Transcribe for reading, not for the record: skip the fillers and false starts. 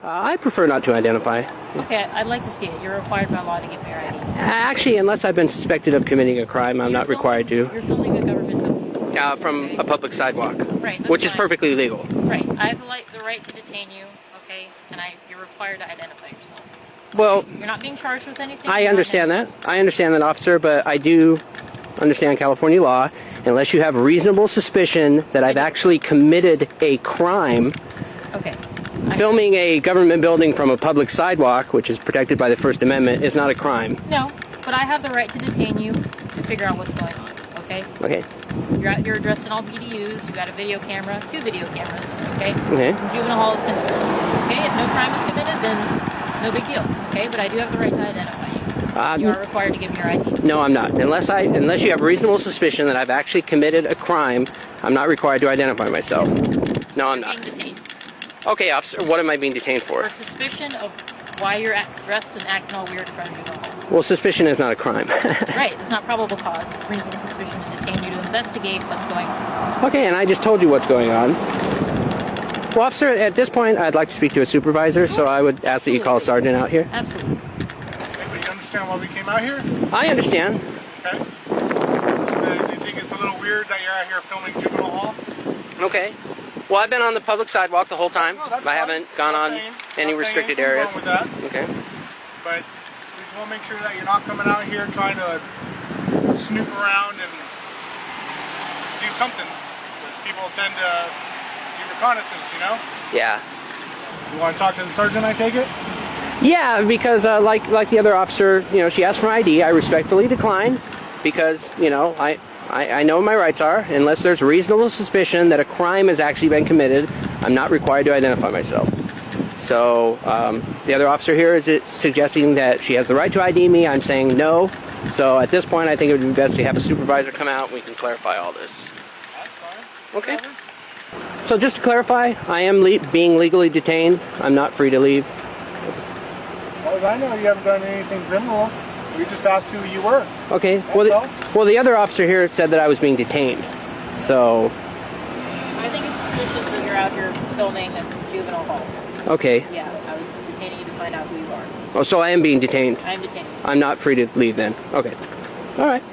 I prefer not to identify. Okay, I'd like to see it. You're required by law to give me your ID. Actually, unless I've been suspected of committing a crime, I'm not required to. You're filming a government building. From a public sidewalk, Right, that's which is fine. perfectly legal. Right, I have the right to detain you, okay? And you're required to identify yourself. Well, You're not being charged with anything. I understand that. I understand that, officer, but I do understand California law. Unless you have reasonable suspicion that I've actually committed a crime, Okay. filming a government building from a public sidewalk, which is protected by the First Amendment, is not a crime. No, but I have the right to detain you to figure out what's going on, okay? Okay. You're addressed in all BDUs. You got a video camera, 2 video cameras, okay? Okay. Juvenile hall is concerned. Okay, if no crime is committed, then no big deal, okay? But I do have the right to identify you. You are required to give me your ID. No, I'm not. Unless you have reasonable suspicion that I've actually committed a crime, I'm not required to identify myself. No, I'm You're not. being detained. Okay, officer, what am I being detained for? For suspicion of why you're dressed and acting all weird in front of juvenile hall. Well, suspicion is not a crime. Right, it's not probable cause. It's reasonable suspicion to detain you to investigate what's going on. Okay, and I just told you what's going on. Well, officer, at this point, I'd like to speak to a supervisor, so I would ask that you call a sergeant out here. Absolutely. Okay, but you understand why we came out here? I understand. Okay. Do you think it's a little weird that you're out here filming juvenile hall? Okay. Well, I've been on the public sidewalk the whole time. No, that's I fine. haven't gone Not on saying- any not saying restricted anything areas. wrong with that, Okay. but we just want to make sure that you're not coming out here trying to snoop around and do something, because people tend to do reconnaissance, you know? Yeah. You want to talk to the sergeant, I take it? Yeah, because like the other officer, she asked for my ID. I respectfully declined because, I know what my rights are. Unless there's reasonable suspicion that a crime has actually been committed, I'm not required to identify myself. So the other officer here is suggesting that she has the right to ID me. I'm saying no. So at this point, I think it would be best to have a supervisor come out and we can clarify all this. That's fine. Okay. Whatever. So just to clarify, I am being legally detained. I'm not free to leave. As far as I know, you haven't done anything criminal. We just asked who you were. Okay. That's all. Well, the other officer here said that I was being detained. So, I think it's suspicious that you're out here filming a juvenile hall. okay. Yeah, I was detaining you to find out who you are. Oh, so I am being detained. I'm detaining you. I'm not free to leave then. Okay. All right.